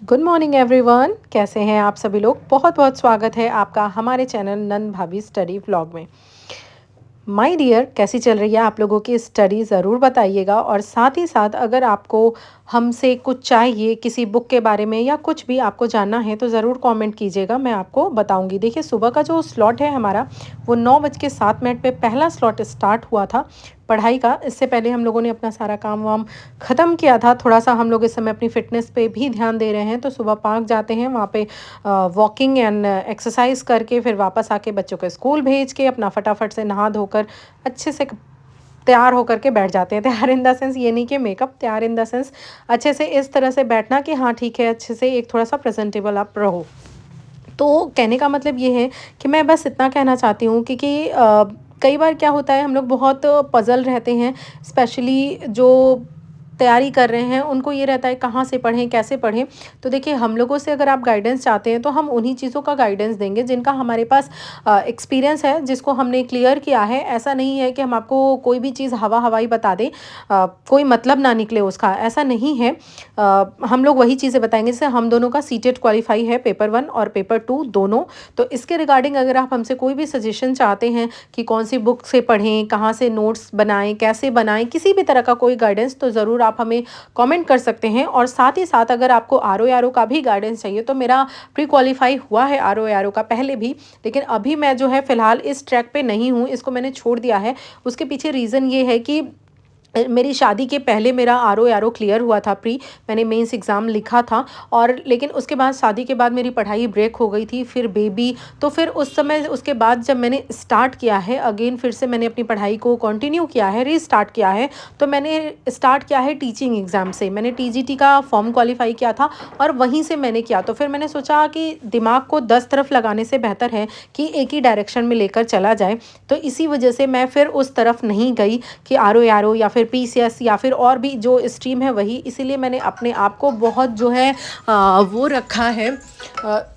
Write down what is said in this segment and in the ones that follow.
Good morning everyone. कैसे हैं आप सभी लोग। बहुत बहुत स्वागत है आपका हमारे चैनल नंद भाभी स्टडी व्लॉग में। माय डियर, कैसी चल रही है आप लोगों की स्टडी, ज़रूर बताइएगा। और साथ ही साथ अगर आपको हमसे कुछ चाहिए किसी बुक के बारे में या कुछ भी आपको जानना है तो ज़रूर कमेंट कीजिएगा, मैं आपको बताऊंगी। देखिए, सुबह का जो स्लॉट है हमारा वो 9:07 पे पहला स्लॉट स्टार्ट हुआ था पढ़ाई का। इससे पहले हम लोगों ने अपना सारा काम वाम ख़त्म किया था। थोड़ा सा हम लोग इस समय अपनी फ़िटनेस पे भी ध्यान दे रहे हैं, तो सुबह पार्क जाते हैं, वहाँ पे वॉकिंग एंड एक्सरसाइज करके फिर वापस आके बच्चों को स्कूल भेज के अपना फटाफट से नहा धोकर अच्छे से तैयार होकर के बैठ जाते हैं। तैयार इन द सेंस ये नहीं कि मेकअप, तैयार इन द सेंस अच्छे से इस तरह से बैठना कि हाँ ठीक है, अच्छे से एक थोड़ा सा प्रेजेंटेबल आप रहो। तो कहने का मतलब ये है कि मैं बस इतना कहना चाहती हूँ कि कई बार क्या होता है, हम लोग बहुत पज़ल रहते हैं, स्पेशली जो तैयारी कर रहे हैं उनको ये रहता है कहाँ से पढ़ें, कैसे पढ़ें। तो देखिए, हम लोगों से अगर आप गाइडेंस चाहते हैं तो हम उन्हीं चीज़ों का गाइडेंस देंगे जिनका हमारे पास एक्सपीरियंस है, जिसको हमने क्लियर किया है। ऐसा नहीं है कि हम आपको कोई भी चीज़ हवा हवाई बता दें, कोई मतलब ना निकले उसका, ऐसा नहीं है। हम लोग वही चीज़ें बताएंगे। जैसे हम दोनों का सीटेट क्वालिफाई है, पेपर 1 और पेपर 2 दोनों। तो इसके रिगार्डिंग अगर आप हमसे कोई भी सजेशन चाहते हैं कि कौन सी बुक से पढ़ें, कहाँ से नोट्स बनाएं, कैसे बनाएं, किसी भी तरह का कोई गाइडेंस, तो ज़रूर आप हमें कमेंट कर सकते हैं। और साथ ही साथ अगर आपको आर ओ आर ओ का भी गाइडेंस चाहिए तो मेरा प्री क्वालिफाई हुआ है आर ओ आर ओ का पहले भी, लेकिन अभी मैं जो है फ़िलहाल इस ट्रैक पे नहीं हूँ, इसको मैंने छोड़ दिया है। उसके पीछे रीज़न ये है कि मेरी शादी के पहले मेरा R O R O clear हुआ था प्री, मैंने मेंस एग्ज़ाम लिखा था। और लेकिन उसके बाद शादी के बाद मेरी पढ़ाई ब्रेक हो गई थी, फिर बेबी, तो फिर उस समय उसके बाद जब मैंने स्टार्ट किया है अगेन, फिर से मैंने अपनी पढ़ाई को कंटिन्यू किया है, रीस्टार्ट किया है। तो मैंने स्टार्ट किया है टीचिंग एग्ज़ाम से। मैंने टीजीटी का फॉर्म क्वालिफाई किया था और वहीं से मैंने किया। तो फिर मैंने सोचा कि दिमाग को 10 तरफ लगाने से बेहतर है कि एक ही डायरेक्शन में लेकर चला जाए। तो इसी वजह से मैं फिर उस तरफ नहीं गई कि आर ओ आर ओ या फिर पीसीएस या फिर और भी जो स्ट्रीम है वही। इसीलिए मैंने अपने आप को बहुत जो है वो रखा है,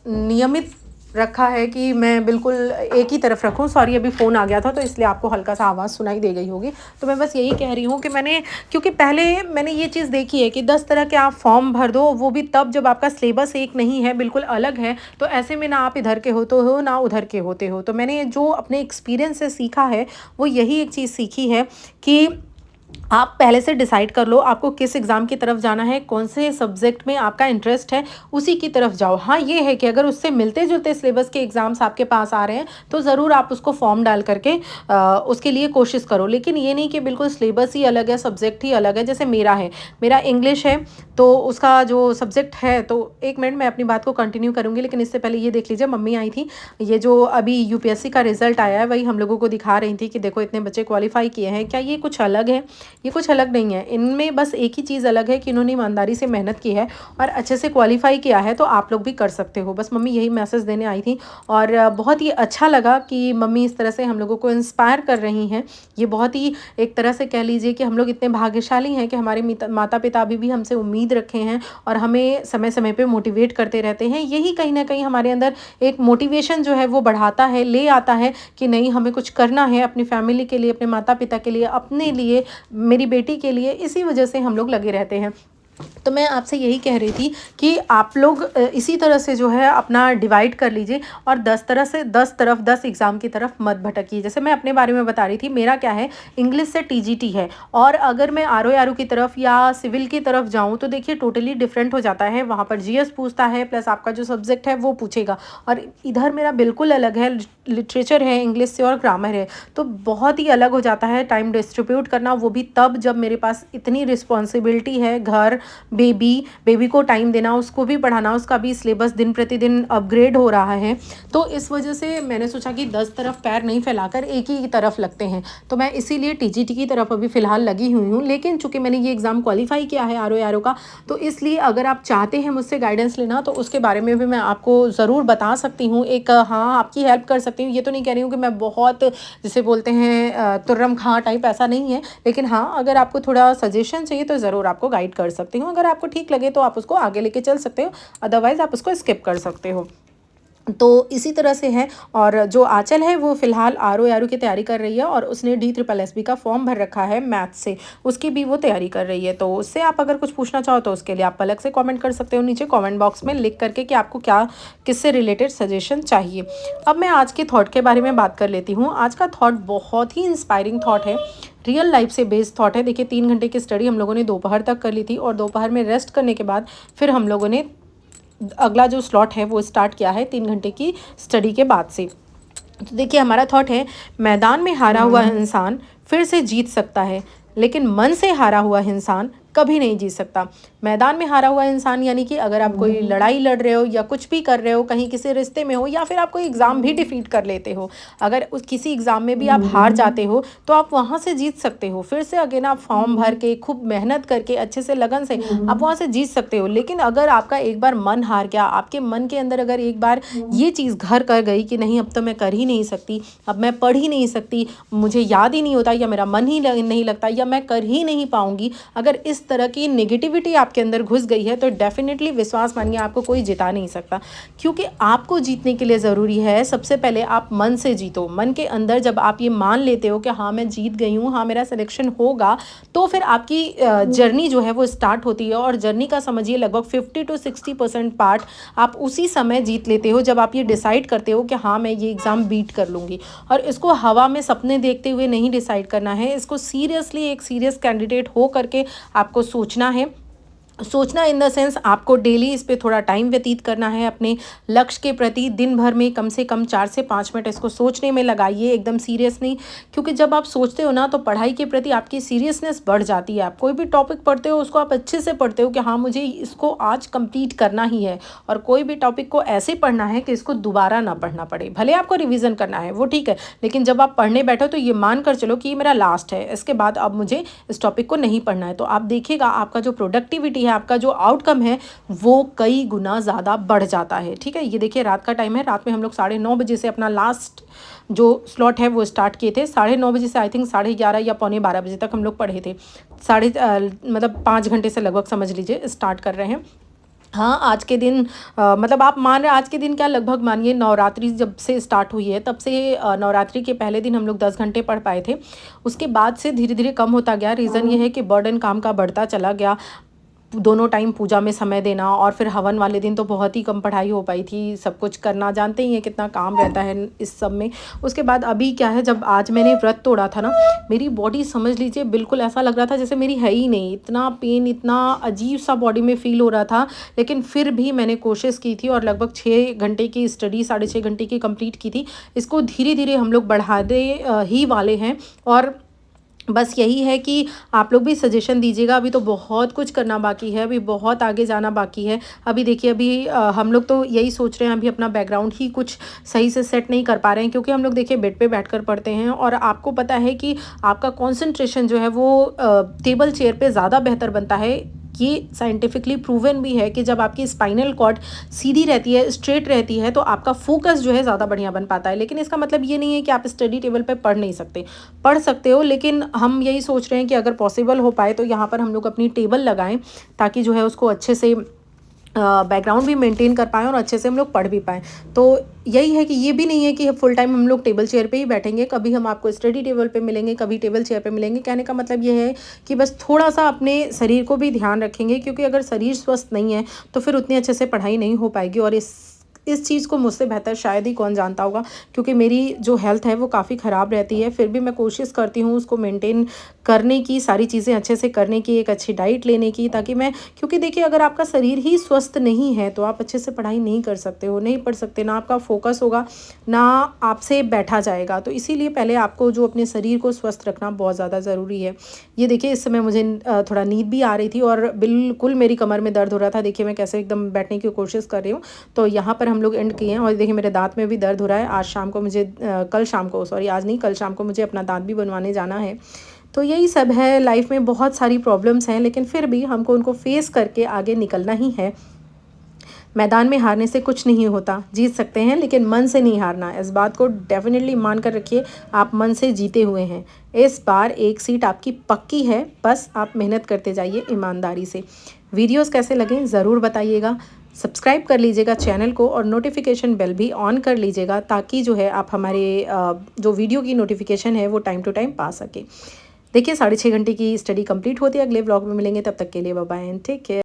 नियमित रखा है कि मैं बिल्कुल एक ही तरफ रखूं। सॉरी, अभी फ़ोन आ गया था तो इसलिए आपको हल्का सा आवाज़ सुनाई दे गई होगी। तो मैं बस यही कह रही हूँ कि क्योंकि पहले मैंने ये चीज़ देखी है कि 10 तरह के आप फॉर्म भर दो, वो भी तब जब आपका सिलेबस एक नहीं है, बिल्कुल अलग है। तो ऐसे में ना आप इधर के होते हो ना उधर के होते हो। तो मैंने जो अपने एक्सपीरियंस से सीखा है वो यही एक चीज़ सीखी है कि आप पहले से डिसाइड कर लो आपको किस एग्ज़ाम की तरफ जाना है, कौन से सब्जेक्ट में आपका इंटरेस्ट है, उसी की तरफ जाओ। हाँ, ये है कि अगर उससे मिलते जुलते सिलेबस के एग्ज़ाम्स आपके पास आ रहे हैं तो ज़रूर आप उसको फॉर्म डाल करके उसके लिए कोशिश करो। लेकिन ये नहीं कि बिल्कुल सिलेबस ही अलग है, सब्जेक्ट ही अलग है। जैसे मेरा है, मेरा इंग्लिश है, तो उसका जो सब्जेक्ट है, तो एक मिनट मैं अपनी बात को कंटिन्यू करूँगी, लेकिन इससे पहले ये देख लीजिए, मम्मी आई थी। ये जो अभी यूपीएससी का रिजल्ट आया है वही हम लोगों को दिखा रही थी कि देखो इतने बच्चे क्वालिफाई किए हैं। क्या ये कुछ अलग है? ये कुछ अलग नहीं है। इनमें बस एक ही चीज़ अलग है कि इन्होंने ईमानदारी से मेहनत की है और अच्छे से क्वालिफाई किया है। तो आप लोग भी कर सकते हो। बस मम्मी यही मैसेज देने आई थी और बहुत ही अच्छा लगा कि मम्मी इस तरह से हम लोगों को इंस्पायर कर रही हैं। ये बहुत ही एक तरह से कह लीजिए कि हम लोग इतने भाग्यशाली हैं कि हमारे माता पिता अभी भी हमसे उम्मीद रखे हैं और हमें समय समय पे मोटिवेट करते रहते हैं। यही कहीं ना कहीं हमारे अंदर एक मोटिवेशन जो है वो बढ़ाता है, ले आता है कि नहीं, हमें कुछ करना है अपनी फैमिली के लिए, अपने माता पिता के लिए, अपने लिए, मेरी बेटी के लिए। इसी वजह से हम लोग लगे रहते हैं। तो मैं आपसे यही कह रही थी कि आप लोग इसी तरह से जो है अपना डिवाइड कर लीजिए और 10 तरफ 10 एग्ज़ाम की तरफ मत भटकिए। जैसे मैं अपने बारे में बता रही थी, मेरा क्या है, इंग्लिश से टीजीटी है। और अगर मैं आर ओ आर ओ की तरफ या सिविल की तरफ जाऊँ तो देखिए टोटली डिफरेंट हो जाता है। वहाँ पर जीएस पूछता है, प्लस आपका जो सब्जेक्ट है वो पूछेगा। और इधर मेरा बिल्कुल अलग है, लिटरेचर है इंग्लिश से और ग्रामर है। तो बहुत ही अलग हो जाता है टाइम डिस्ट्रीब्यूट करना, वो भी तब जब मेरे पास इतनी रिस्पॉन्सिबिलिटी है, घर, बेबी को टाइम देना, उसको भी पढ़ाना, उसका भी सिलेबस दिन प्रतिदिन अपग्रेड हो रहा है। तो इस वजह से मैंने सोचा कि 10 तरफ पैर नहीं फैलाकर एक ही तरफ लगते हैं। तो मैं इसीलिए टीजीटी की तरफ अभी फ़िलहाल लगी हुई हूँ। लेकिन चूंकि मैंने ये एग्ज़ाम क्वालिफाई किया है आर ओ आर ओ का, तो इसलिए अगर आप चाहते हैं मुझसे गाइडेंस लेना तो उसके बारे में भी मैं आपको ज़रूर बता सकती हूँ। एक हाँ, आपकी हेल्प कर सकती हूँ। ये तो नहीं कह रही हूँ कि मैं बहुत, जिसे बोलते हैं तुर्रम खां टाइप, ऐसा नहीं है। लेकिन हाँ, अगर आपको थोड़ा सजेशन चाहिए तो ज़रूर आपको गाइड कर सकती हूँ। अगर आपको ठीक लगे तो आप उसको आगे लेके चल सकते हो, अदरवाइज़ आप उसको स्किप कर सकते हो। तो इसी तरह से है। और जो आंचल है वो फ़िलहाल आरओ की तैयारी कर रही है और उसने DSSS का फॉर्म भर रखा है मैथ्स से, उसकी भी वो तैयारी कर रही है। तो उससे आप अगर कुछ पूछना चाहो तो उसके लिए आप अलग से कमेंट कर सकते हो नीचे कमेंट बॉक्स में लिख करके कि आपको क्या किससे रिलेटेड सजेशन चाहिए। अब मैं आज के थॉट के बारे में बात कर लेती हूँ। आज का थॉट बहुत ही इंस्पायरिंग थॉट है, रियल लाइफ से बेस्ड थॉट है। देखिए 3 घंटे की स्टडी हम लोगों ने दोपहर तक कर ली थी और दोपहर में रेस्ट करने के बाद फिर हम लोगों ने अगला जो स्लॉट है वो स्टार्ट किया है 3 घंटे की स्टडी के बाद से। तो देखिए हमारा थॉट है, मैदान में हारा हुआ इंसान फिर से जीत सकता है, लेकिन मन से हारा हुआ इंसान कभी नहीं जीत सकता। मैदान में हारा हुआ इंसान यानी कि अगर आप कोई लड़ाई लड़ रहे हो या कुछ भी कर रहे हो, कहीं किसी रिश्ते में हो या फिर आप कोई एग्ज़ाम भी डिफीट कर लेते हो, अगर उस किसी एग्ज़ाम में भी आप हार जाते हो तो आप वहाँ से जीत सकते हो। फिर से अगेन आप फॉर्म भर के खूब मेहनत करके अच्छे से लगन से आप वहाँ से जीत सकते हो। लेकिन अगर आपका एक बार मन हार गया, आपके मन के अंदर अगर एक बार ये चीज़ घर कर गई कि नहीं अब तो मैं कर ही नहीं सकती, अब मैं पढ़ ही नहीं सकती, मुझे याद ही नहीं होता या मेरा मन ही नहीं लगता या मैं कर ही नहीं पाऊंगी, अगर इस तरह की नेगेटिविटी आपके अंदर घुस गई है तो डेफिनेटली विश्वास मानिए आपको कोई जिता नहीं सकता। क्योंकि आपको जीतने के लिए ज़रूरी है सबसे पहले आप मन से जीतो। मन के अंदर जब आप ये मान लेते हो कि हाँ मैं जीत गई हूँ, हाँ मेरा सिलेक्शन होगा, तो फिर आपकी जर्नी जो है वो स्टार्ट होती है। और जर्नी का समझिए लगभग 50 to 60% पार्ट आप उसी समय जीत लेते हो जब आप ये डिसाइड करते हो कि हाँ मैं ये एग्ज़ाम बीट कर लूँगी। और इसको हवा में सपने देखते हुए नहीं डिसाइड करना है, इसको सीरियसली एक सीरियस कैंडिडेट हो करके आपको सोचना है। सोचना इन द सेंस आपको डेली इस पे थोड़ा टाइम व्यतीत करना है अपने लक्ष्य के प्रति। दिन भर में कम से कम 4 से 5 मिनट इसको सोचने में लगाइए, एकदम सीरियस नहीं। क्योंकि जब आप सोचते हो ना तो पढ़ाई के प्रति आपकी सीरियसनेस बढ़ जाती है। आप कोई भी टॉपिक पढ़ते हो उसको आप अच्छे से पढ़ते हो कि हाँ मुझे इसको आज कंप्लीट करना ही है। और कोई भी टॉपिक को ऐसे पढ़ना है कि इसको दोबारा ना पढ़ना पड़े। भले आपको रिविज़न करना है वो ठीक है, लेकिन जब आप पढ़ने बैठो तो ये मान कर चलो कि ये मेरा लास्ट है, इसके बाद अब मुझे इस टॉपिक को नहीं पढ़ना है। तो आप देखिएगा आपका जो प्रोडक्टिविटी है, आपका जो आउटकम है वो कई गुना ज़्यादा बढ़ जाता है। ठीक है, ये देखिए रात का टाइम है, रात में हम लोग 9:30 बजे से अपना लास्ट जो स्लॉट है वो स्टार्ट किए थे। 9:30 बजे से आई थिंक 11:30 या पौने 12 बजे तक हम लोग पढ़े थे। मतलब 5 घंटे से लगभग समझ लीजिए स्टार्ट कर रहे हैं। हाँ, आज के दिन मतलब आप मान रहे हैं आज के दिन क्या, लगभग मानिए नवरात्रि जब से स्टार्ट हुई है तब से नवरात्रि के पहले दिन हम लोग 10 घंटे पढ़ पाए थे। उसके बाद से धीरे धीरे कम होता गया। रीज़न ये है कि बर्डन काम का बढ़ता चला गया। दोनों टाइम पूजा में समय देना और फिर हवन वाले दिन तो बहुत ही कम पढ़ाई हो पाई थी। सब कुछ करना जानते ही हैं कितना काम रहता है इस सब में। उसके बाद अभी क्या है, जब आज मैंने व्रत तोड़ा था ना, मेरी बॉडी समझ लीजिए बिल्कुल ऐसा लग रहा था जैसे मेरी है ही नहीं। इतना पेन, इतना अजीब सा बॉडी में फ़ील हो रहा था। लेकिन फिर भी मैंने कोशिश की थी और लगभग 6 घंटे की स्टडी 6.5 घंटे की कंप्लीट की थी। इसको धीरे धीरे हम लोग बढ़ाने ही वाले हैं। और बस यही है कि आप लोग भी सजेशन दीजिएगा। अभी तो बहुत कुछ करना बाकी है, अभी बहुत आगे जाना बाकी है। अभी देखिए अभी हम लोग तो यही सोच रहे हैं, अभी अपना बैकग्राउंड ही कुछ सही से सेट नहीं कर पा रहे हैं। क्योंकि हम लोग देखिए बेड पे बैठकर पढ़ते हैं और आपको पता है कि आपका कंसंट्रेशन जो है वो टेबल चेयर पे ज़्यादा बेहतर बनता है। ये साइंटिफिकली प्रूवन भी है कि जब आपकी स्पाइनल कॉर्ड सीधी रहती है, स्ट्रेट रहती है, तो आपका फोकस जो है ज़्यादा बढ़िया बन पाता है। लेकिन इसका मतलब ये नहीं है कि आप स्टडी टेबल पे पढ़ नहीं सकते, पढ़ सकते हो। लेकिन हम यही सोच रहे हैं कि अगर पॉसिबल हो पाए तो यहाँ पर हम लोग अपनी टेबल लगाएं, ताकि जो है उसको अच्छे से बैकग्राउंड भी मेंटेन कर पाएँ और अच्छे से हम लोग पढ़ भी पाएँ। तो यही है कि ये भी नहीं है कि फुल टाइम हम लोग टेबल चेयर पे ही बैठेंगे। कभी हम आपको स्टडी टेबल पे मिलेंगे, कभी टेबल चेयर पे मिलेंगे। कहने का मतलब ये है कि बस थोड़ा सा अपने शरीर को भी ध्यान रखेंगे। क्योंकि अगर शरीर स्वस्थ नहीं है तो फिर उतनी अच्छे से पढ़ाई नहीं हो पाएगी। और इस चीज़ को मुझसे बेहतर शायद ही कौन जानता होगा। क्योंकि मेरी जो हेल्थ है वो काफ़ी ख़राब रहती है, फिर भी मैं कोशिश करती हूँ उसको मेंटेन करने की, सारी चीज़ें अच्छे से करने की, एक अच्छी डाइट लेने की, ताकि मैं, क्योंकि देखिए अगर आपका शरीर ही स्वस्थ नहीं है तो आप अच्छे से पढ़ाई नहीं कर सकते हो, नहीं पढ़ सकते, ना आपका फोकस होगा, ना आपसे बैठा जाएगा। तो इसीलिए पहले आपको जो अपने शरीर को स्वस्थ रखना बहुत ज़्यादा ज़रूरी है। ये देखिए इस समय मुझे थोड़ा नींद भी आ रही थी और बिल्कुल मेरी कमर में दर्द हो रहा था। देखिए मैं कैसे एकदम बैठने की कोशिश कर रही हूँ। तो यहाँ पर हम लोग एंड किए हैं। और देखिए मेरे दांत में भी दर्द हो रहा है। आज शाम को मुझे कल शाम को, सॉरी आज नहीं, कल शाम को मुझे अपना दांत भी बनवाने जाना है। तो यही सब है, लाइफ में बहुत सारी प्रॉब्लम्स हैं, लेकिन फिर भी हमको उनको फेस करके आगे निकलना ही है। मैदान में हारने से कुछ नहीं होता, जीत सकते हैं लेकिन मन से नहीं हारना। इस बात को डेफिनेटली मान कर रखिए, आप मन से जीते हुए हैं। इस बार एक सीट आपकी पक्की है, बस आप मेहनत करते जाइए ईमानदारी से। वीडियोस कैसे लगे ज़रूर बताइएगा। सब्सक्राइब कर लीजिएगा चैनल को और नोटिफिकेशन बेल भी ऑन कर लीजिएगा, ताकि जो है आप हमारे जो वीडियो की नोटिफिकेशन है वो टाइम टू टाइम पा सके। देखिए 6.5 घंटे की स्टडी कंप्लीट होती है। अगले व्लॉग में मिलेंगे, तब तक के लिए bye bye and take care.